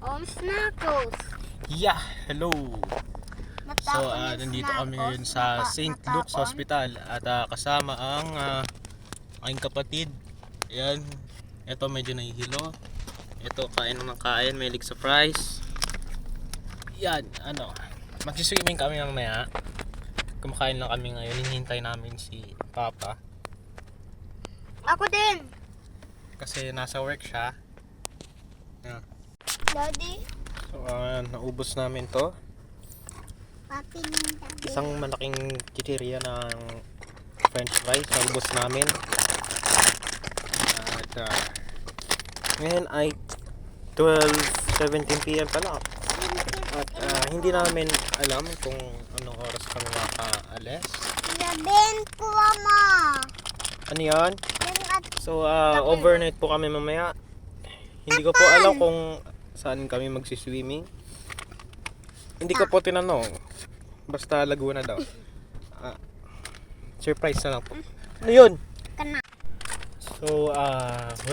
Snackles. Yeah, hello. So, Natapon yung nandito kami Snackles. ngayon sa St. Luke's Hospital at kasama ang aking kapatid. Ayan, ito medyo nahihilo. Ito, kain ng kain, may lig surprise. Yan, magsiswimming kami mamaya. Kumakain lang kami ngayon, hinihintay namin si Papa. Ako din. Kasi nasa work siya. Yan. Daddy. So, naubos namin to. Papi ng daddy. Isang malaking chichirya ng french fries, naubos namin. At ngayon ay 12:17 PM pa lang. At hindi namin alam kung anong oras kami makaalis. Labin ko, Mama. Ano yan? Yan at So, overnight po kami mamaya. Hindi ko po alam kung saan kami magsiswimming. Hindi ko po tinanong. Basta Laguna daw. Surprise na lang po. Ano yun? kana. So,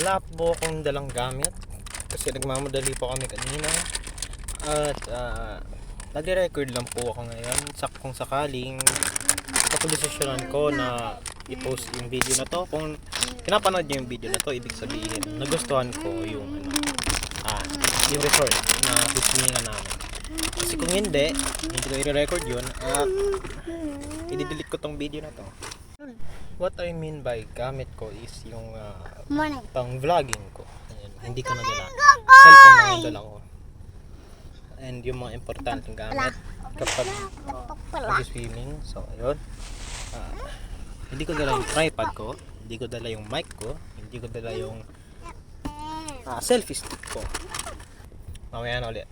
wala po akong dalang gamit. Kasi nagmamadali po kami kanina. At nagre-record lang po ako ngayon. Kung sakaling kapag-desisyonan ko na i-post yung video na to. Kung pinapanood nyo yung video na to, ibig sabihin nagustuhan ko yung yung resort na pisningan namin. Kasi kung hindi ko i-record yun, i-delete ko tong video na to. What I mean by gamit ko is yung Morning. pang vlogging ko. Ayan, hindi ko nadala. Cellphone lang yung dala ko. And yung mga importanteng gamit kapag mag-swimming. So, ayun. Hindi ko dala yung tripod ko. Hindi ko dala yung mic ko. Hindi ko dala yung selfie stick ko. Mamaya na ulit.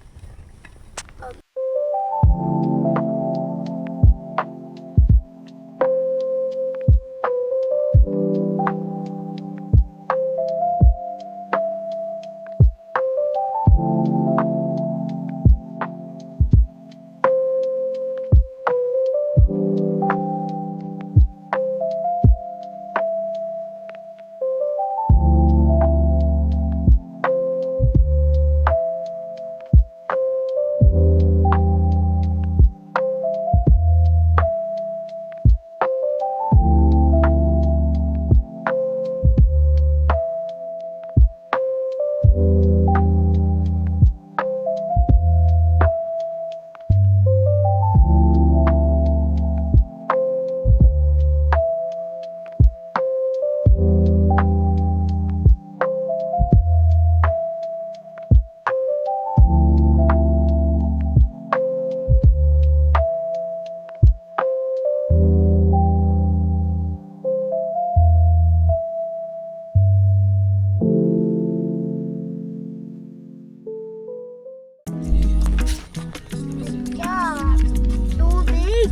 Yeah. Too big.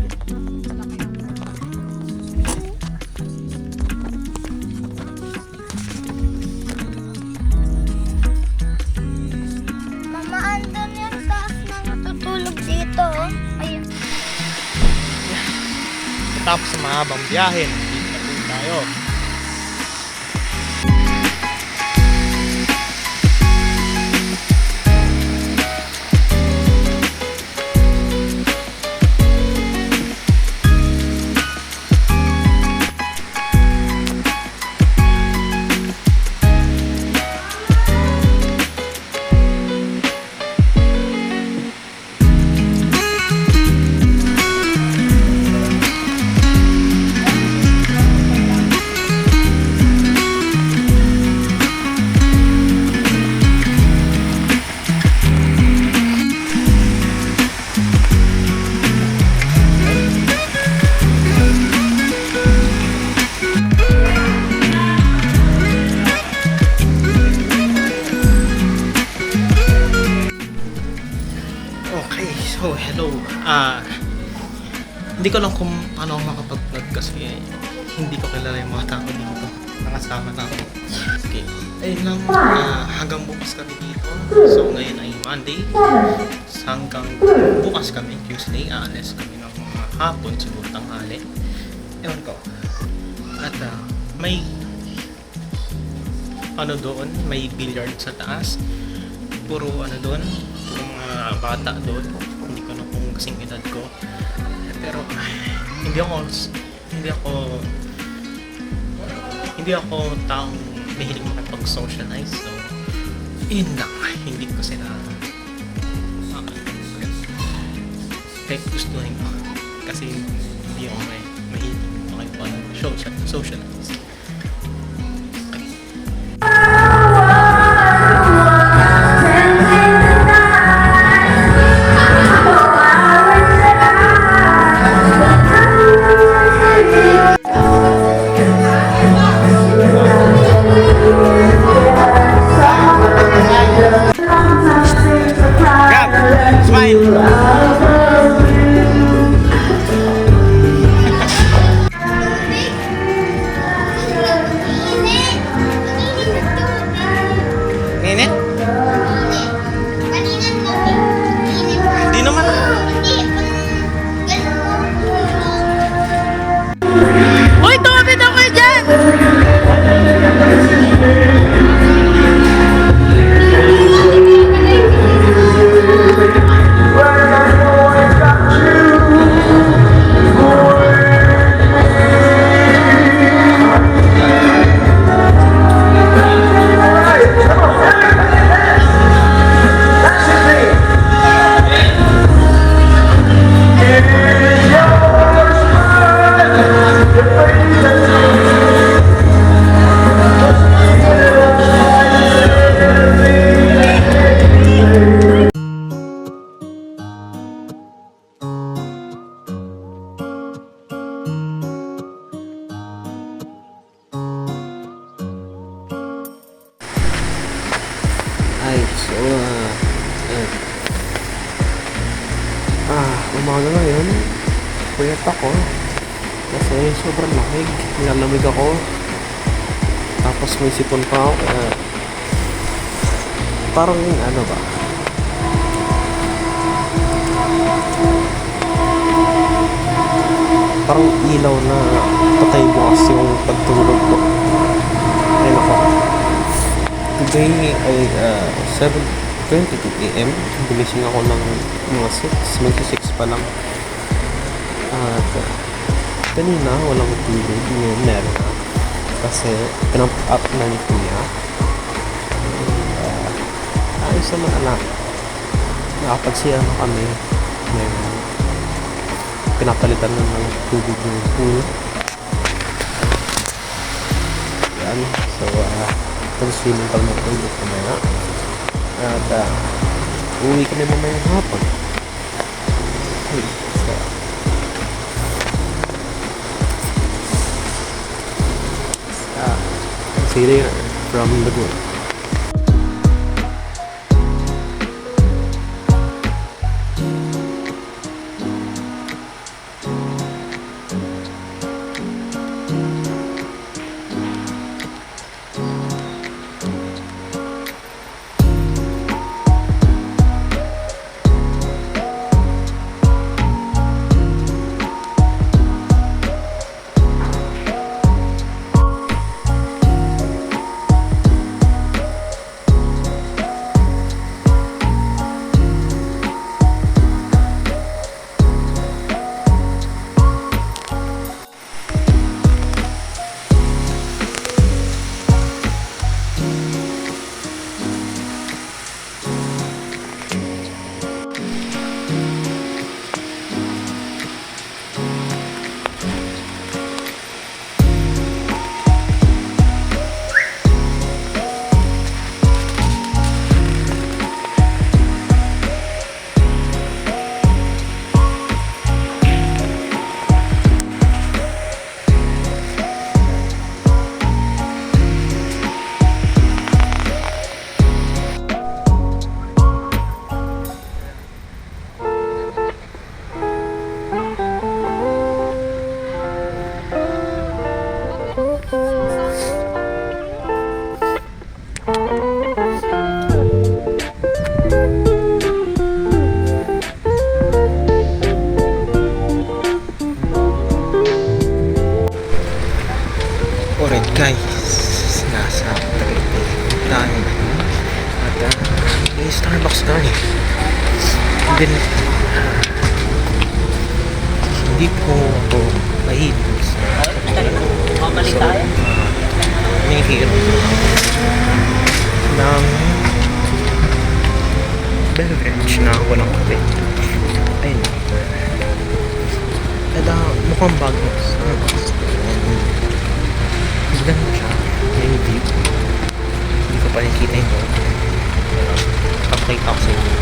Mama, andun yung taas na natutulog dito. Ayun. Tapos sa mahabang biyahe, dito na po tayo. Okay, so hello. Hindi ko lang kung paano ako makapag-vlog kasi hindi ko kilala yung mga tao dito. Nakasama na ako. Okay. Ayun lang, hanggang bukas kami dito. So ngayon ay Monday. Hanggang bukas kami, Tuesday. Aalis kami ng mga hapon, siguro tanghali. Ewan ko. At may ano doon, may billiard sa taas. puro ano doon, puro mga bata doon. Hindi ko na kung kasing edad ko. Pero hindi ako hindi ako hindi ako taong mahilig makipag-socialize. So, yun lang. Hindi ko sila kahit gustuhin ko. Kasi hindi ako mahilig makipag-socialize. Grab! Smile! Init? Di naman. Uy, tumapit ako dyan! Ay, so, umaga ngayon, puyat ako. Kasi sobrang lamig, nilalamig ako. Tapos may sipon pa ako, kaya parang ano ba? Parang ilaw na patay bukas yung pagtulog ko. Ay nako. Today ay 7:22 AM. Gumising ako ng mga 6, magsi-6 pa lang. At kanina walang tulog, ngayon meron na. Kasi pinump up na ni Kuya. Ayos naman alam. Nakapagsiya na kami. Ngayon pinapalitan na ng tubig yung pool. Yan. So, tapos feeling pa naman ulit kumaya. At uwi kami mamayang hapon. So, see you later from Laguna. May Starbucks ka eh. And then, hindi po ako mahilig sa so, may hero ng beverage na walang kape. Ayun. At mukhang bago sa Starbucks. Maganda siya. May view. Hindi ko pa nakikita yung doon. Pakita ko sa inyo.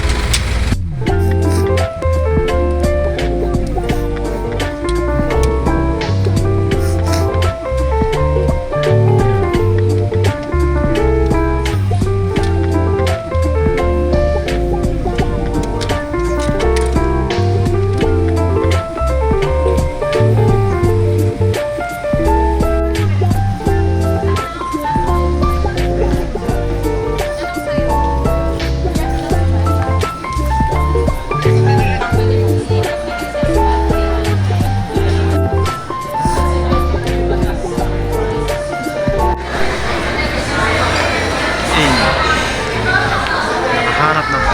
Nakaharap ng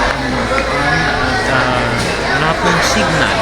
hanap ng signal.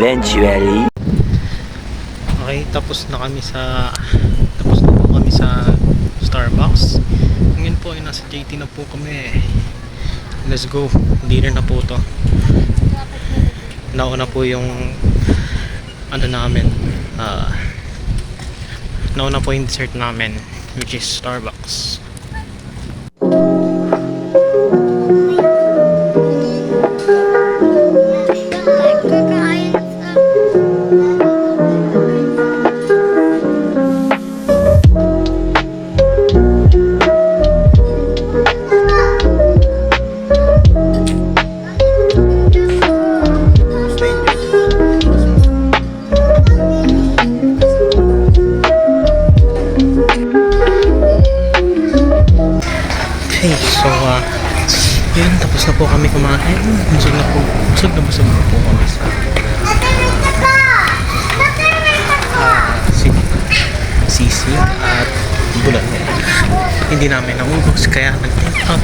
Eventually. Okay, tapos na po kami sa Starbucks. Ngayon po ay nasa JT na po kami. Let's go. Dinner na po to. Nauna po yung ano namin. Nauna po yung dessert namin, which is Starbucks. Kakain sa... Okay, so yun, tapos na po kami kumain. Busog na po kami sa sisig at bulan. Hindi namin naubos kaya nag-take out.